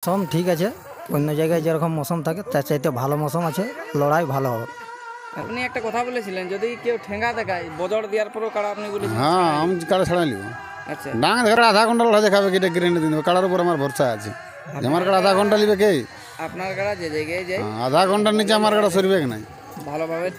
মৌসুম ঠিক আছে, অন্য জায়গায় যেরকম মৌসুম থাকে তার চাইতে ভালো মৌসুম আছে, লড়াই ভালো হবে। আপনি একটা কথা বলেছিলেন যদি কেউ ঠেঙ্গা দেখায় বজর দেওয়ার পরও কাড়া আপনি বলেছিলেন। হ্যাঁ আমি কাড়া ছাড়া নিব। আচ্ছা ডাঙ ধরে আধা ঘন্টা লড়াই দেখাবে কি এটা গ্যারেন্টি দিন কাড়ার উপর আমার ভরসা আছে। আমার কাড়া আধা ঘন্টা নিবে কে? আপনার কাড়া যে জায়গায় যায় আধা ঘন্টার নিচে আমার কাড়া সরবে নাই ভালোভাবে।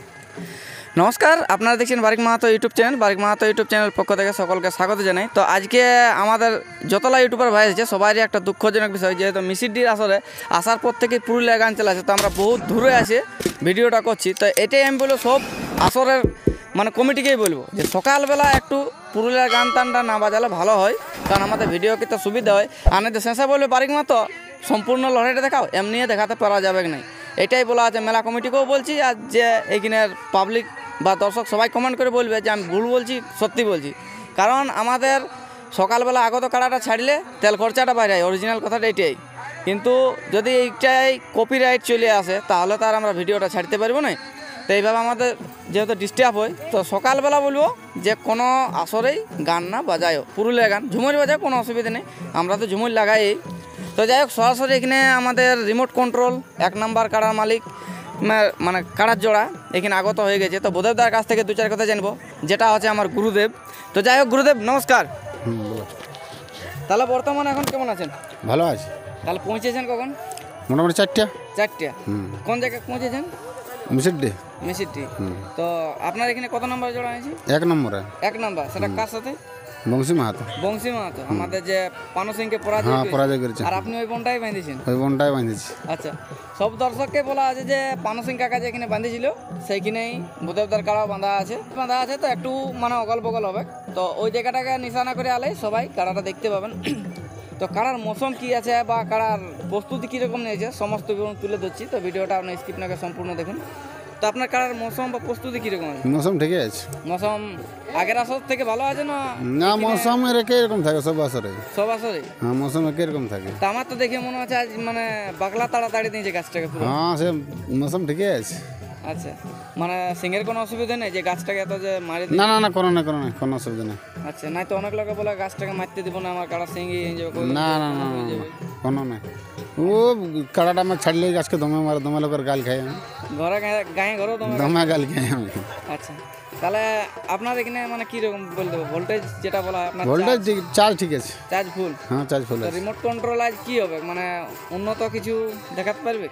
নমস্কার, আপনারা দেখছেন বারিক মাহাতো ইউটিউব চ্যানেল। বারিক মাহাতো ইউটিউব চ্যানেল পক্ষ থেকে সকলকে স্বাগত জানাই। তো আজকে আমাদের যতলা ইউটিউবার ভাই আছে সবারই একটা দুঃখজনক বিষয়, যেহেতু মিসিডির আসলে আসার পর থেকে পুরুলিয়া গান চালাচ্ছে, তো আমরা বহুত দূরে আসে ভিডিওটা করছি। তো এটাই আমি বলবো সব আসরের মানে কমিটিকেই বলবো যে সকালবেলা একটু পুরুলিয়ার গান টানটা না বাজালে ভালো হয়, কারণ আমাদের ভিডিও করতে সুবিধা হয়। আর না শেষে বলবে বারিক মাহাতো সম্পূর্ণ লড়াইটা দেখাও, এমনি দেখাতে পারা যাবে না। এটাই বলা আছে মেলা কমিটিকেও বলছি, আর যে এইখানের পাবলিক বা দর্শক সবাই কমেন্ট করে বলবে যে আমি ভুল বলছি সত্যি বলছি। কারণ আমাদের সকালবেলা আগত কাড়াটা ছাড়লে তেল খরচাটা বাইরে হয়, অরিজিনাল কথাটা এটাই। কিন্তু যদি এইটাই কপিরাইট চলে আসে তাহলে তার আমরা ভিডিওটা ছাড়তে পারবো না। তো এইভাবে আমাদের যেহেতু ডিস্টার্ব হয়, তো সকালবেলা বলবো যে কোনো আসরেই গান না বাজায়ও, পুরুলিয়া গান ঝুমুর বাজায় কোনো অসুবিধা নেই, আমরা তো ঝুমুর লাগাই। তো যাই হোক, সরাসরি এখানে আমাদের রিমোট কন্ট্রোল 1 নম্বর কাড়ার মালিক মানে কাড়ার জোড়া এখানে আগত হয়ে গেছে। তো বুধেবদার কাছ থেকে 2-4 কথা জানবো, যেটা হচ্ছে আমার গুরুদেব। তো যাই হোক গুরুদেব নমস্কার। তাহলে বর্তমানে এখন কেমন আছেন? ভালো আছে। তাহলে পৌঁছেছেন কখন? মোটামুটি 4টা। 4টা। কোন জায়গায় পৌঁছেছেন? মিসিডি মিসিডি। তো আপনার এখানে কত নম্বর জোড়া আছে? 1 নম্বরে 1 নম্বর। সেটা কার সাথে? বংশী মাহাতো। বংশী মাহাতো, আমাদের যে পানু সিংকে পরাজয় হ্যাঁ করেছে। পরাজয় করেছে। আর আপনি ওই বনটাই বাঁধেছেন? ওই বনটাই বাঁধেছি। আচ্ছা, সব দর্শককে বলা আছে যে পানু সিং কাকা যেখানে বাঁধেছিল সেইখানেই বুধেবদার কাড়াও বাঁধা আছে। তো একটু মানে অগল বগল হবে, তো ওই জায়গাটাকে নিশানা করে আলে সবাই কাড়াটা দেখতে পাবেন। তো কাড়ার মৌসুম কী আছে বা কাড়ার প্রস্তুতি কীরকম নিয়েছে সমস্ত বিবরণ তুলে ধরছি। তো ভিডিওটা আপনি স্কিপ না করে সম্পূর্ণ দেখুন। তো আপনার কাড়ার মৌসুম বা প্রস্তুতি কীরকম আছে? মৌসুম ঠিকই আছে। মৌসুম আগের আসর থেকে ভালো আছে না? না মৌসুম একই রকম থাকে সব আসরে। সব আসরে? হ্যাঁ মৌসুম একই রকম থাকে। তা আমার তো দেখে মনে হচ্ছে আজ মানে বাগলা তাড়াতাড়ি দিয়েছে গাছটাকে পুরো। হ্যাঁ সে মৌসুম ঠিকই আছে। আচ্ছা, মানে সিংহের কোনো অসুবিধা নেই যে গাছটাকে এত যে মারি না না না কোনো না কোনো অসুবিধা নেই। আচ্ছা, নাই তো অনেক লোকে বলে গাছটাকে মারতে দিব না, আমার কাড়া সিংহি হয়ে যাবে। না না না কোনো নাই। ও কাড়াটা আমার ছাড়লে গাছকে দমে মারে, দমে লোকের গাল খাই আমি। ঘরে গায়ে ঘরেও তোমার? দমে গাল খাই আমি। আচ্ছা, তাহলে আপনার এখানে মানে কীরকম বলতে হবে ভোল্টেজ যেটা বলা হয় আপনার? ভোল্টেজ চার্জ ঠিক আছে। চার্জ ফুল? হ্যাঁ চার্জ ফুল আছে। রিমোট কন্ট্রোল আজ কী হবে মানে উন্নত কিছু দেখাতে পারবে?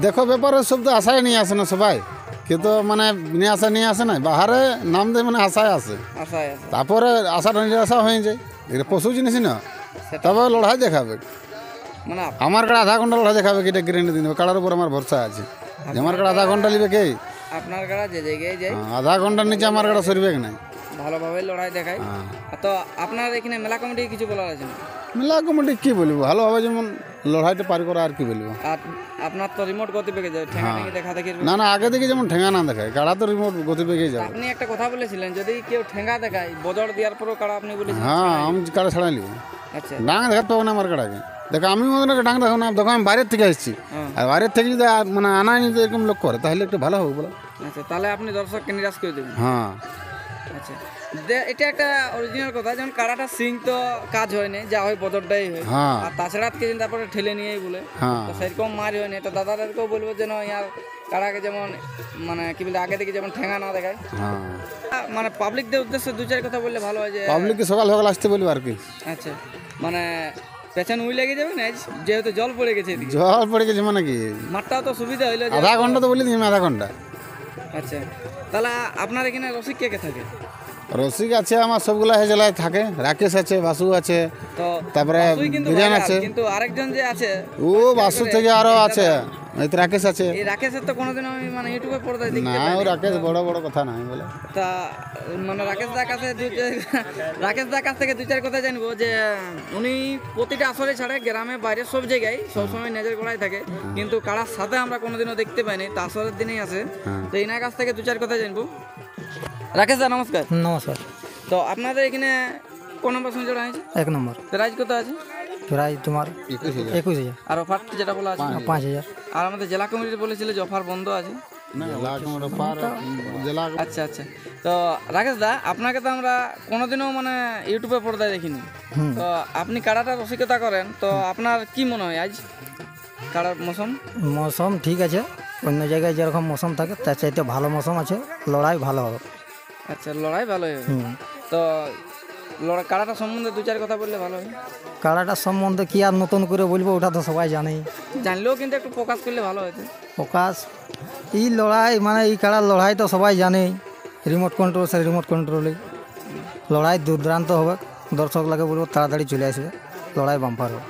দেখো ব্যাপারে সব তো আশায় নিয়ে আসে না সবাই, কিন্তু মানে নিয়ে আসে না বাহারে নাম দিয়ে মানে আশায় আসে, আশায় আছে। তারপরে আশাটা নিরাশা হয়ে যায়। এটা পশু জিনিস না, তবে লড়াই দেখাবে। মানে আমার কাড়া আধা ঘন্টা লড়াই দেখাবে কি এটা গ্যারেন্টি দিন কাড়ার উপর আমার ভরসা আছে। আমার কাড়া আধা ঘন্টা নিবে কে? আপনার কাড়া যে জায়গায় যায় আধা ঘন্টার নিচে আমার কাড়া সরবে নাই ভালোভাবে লড়াই দেখায়। তো আপনার এখানে মেলা কমিটি কিছু বলার আছে না? মেলা কমিটি কি বলবো, ভালোভাবে যেমন লড়াইটা পার করা আর কি বলবো। আর আপনার তো রিমোট গতি পেয়ে যায়, ঠেঙা ঠেঙে দেখা দেখি। না না আগে থেকে যেমন ঠেঙ্গা না দেখায় কাড়া তো রিমোট গতি পেয়ে যাবে। আপনি একটা কথা বলেছিলেন যদি কেউ ঠেঙ্গা দেখায় বজর দেওয়ার পরও কাড়া আপনি বলেছিলেন। হ্যাঁ আমি কাড়া ছাড়া নিব। আচ্ছা, ডাঙ দেখাতে পাবো না আমার কাড়াকে। দেখো আমি ওদেরকে ডাঙ দেখো না, দেখো আমি বাইরের থেকে এসেছি, আর বাইরের থেকে যদি মানে আনায় যদি এরকম লোক করে তাহলে একটু ভালো হবে বলো। আচ্ছা, তাহলে আপনি দর্শককে নিরাশ করে দেবেন। হ্যাঁ আচ্ছা, এটা একটা অরিজিনাল কথা, যেমন কাড়াটা সিং তো কাজ হয় না, যা হয় বজরটাই হয়। হ্যাঁ আর তাছাড়া কিছু তারপরে ঠেলে নিয়েই বলে, হ্যাঁ তো সেরকম মারি হয় না। তো দাদাদেরকেও বলবো যেন ইয়ার কাড়াকে যেমন মানে কি বলে আগে থেকে যেমন ঠেঙা না দেখায়। হ্যাঁ মানে পাবলিকদের উদ্দেশ্যে 2-4 কথা বললে ভালো হয় যে পাবলিককে সকাল সকাল আসতে বলবো আর কি। আচ্ছা, মানে পেছন উই লেগে যাবে না যেহেতু জল পড়ে গেছে এদিকে। জল পড়ে গেছে মানে কি মাঠটাও তো সুবিধা হইলো যে। আধা ঘন্টা তো বলি দিই আধা ঘন্টা। আচ্ছা, তাহলে আপনার এখানে রসিক কে কে থাকে? রসিক আছে আমার সবগুলা জেলায় থাকে, রাকেশ আছে, বাসু আছে, তো তারপরে বাসুই কিন্তু বিরিয়ান viral, আছে। কিন্তু আরেকজন যে আছে ও বাসু থেকে আরো আছে, এই তো রাকেশ আছে। এই রাকেশের তো কোনোদিন আমি মানে ইউটিউবে পড়তে দেখতে না পাই ও রাকেশ বড় বড় কথা নাই বলে। তা মানে রাকেশ দার কাছ থেকে 2-4 কথা জানবো যে উনি প্রতিটা আসরে ছাড়ে গ্রামে বাইরে সব জায়গায় সবসময় নজর গড়াই থাকে, কিন্তু কারার সাথে আমরা কোনোদিনও দেখতে পাইনি, তা আসরের দিনেই আছে। তো এনার কাছ থেকে 2-4 কথা জানবো। রাকেশ দা নমস্কার। নমস্কার। তো আপনাদের এখানে কোন নম্বর সঙ্গে জোড়া হয়েছে? 1 নম্বর। প্রাইজ কত আছে? প্রায় তোমার 21,000। আর অফার যেটা বলা আছে 5,000। আর আমাদের জেলা কমিটি বলেছিল যে অফার বন্ধ আছে। আচ্ছা আচ্ছা, তো রাকেশ দা আপনাকে তো আমরা কোনোদিনও মানে ইউটিউবে পর্দায় দেখিনি, তো আপনি কাড়াটা রসিকতা করেন, তো আপনার কি মনে হয় আজ কাড়ার মৌসুম? মৌসুম ঠিক আছে, অন্য জায়গায় যেরকম মৌসুম থাকে তার চাইতে ভালো মৌসুম আছে, লড়াই ভালো হবে। আচ্ছা, লড়াই ভালোই হবে। হুম। তো কাড়াটা সম্বন্ধে দু চার কথা বললে ভালো হয়। কাড়াটার সম্বন্ধে কি আর নতুন করে বলবো, ওটা তো সবাই জানেই। জানলেও কিন্তু একটু প্রকাশ করলে ভালো হতো। প্রকাশ এই লড়াই মানে এই কাড়ার লড়াই তো সবাই জানেই, রিমোট কন্ট্রোল সে রিমোট কন্ট্রোলে লড়াই দুর্দান্ত হবে। দর্শক লাগে বলবো তাড়াতাড়ি চলে আসবে, লড়াই বাম্পার হবে।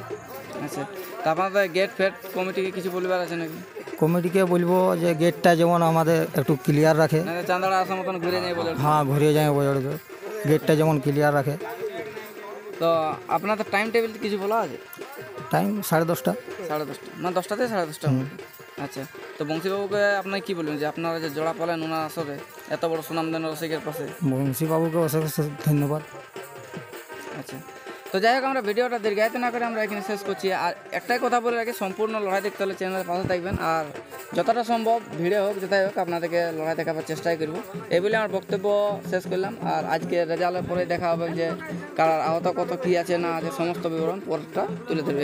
আচ্ছা, তা আপনাদের গেট ফেট কমিটিকে কিছু বলবার আছে নাকি? কমিটিকে বলবো যে গেটটা যেমন আমাদের একটু ক্লিয়ার রাখে। না চাঁদাটা আসার মতন ঘুরে নেই বলে। হ্যাঁ, ঘুরিয়ে যায় বোঝাড়বে, গেটটা যেমন ক্লিয়ার রাখে। তো আপনাদের টাইম টেবিল কিছু বলা আছে? টাইম 10:30। 10:30 মানে 10টা থেকে 10:30। আচ্ছা, তো বংশীবাবুকে আপনার কি বলবেন যে আপনারা যে জোড়া পালেন ওনার আসরে এত বড় সুনামধন্য রসিকের পাশে? বংশীবাবুকে অশেষ অশেষ ধন্যবাদ। আচ্ছা, তো যাই হোক, আমরা ভিডিওটা দীর্ঘায়িত না করে আমরা এখানে শেষ করছি। আর একটাই কথা বলে রাখি, সম্পূর্ণ লড়াই দেখতে হলে চ্যানেলের পাশে থাকবেন, আর যতটা সম্ভব ভিড়ে হোক যেটাই হোক আপনাদেরকে লড়াই দেখাবার চেষ্টাই করব। এই বলে আমার বক্তব্য শেষ করলাম। আর আজকে রেজাল্টের পরে দেখা হবে যে কার আহত কত কী আছে না আছে, সমস্ত বিবরণ পরটা তুলে ধরবে।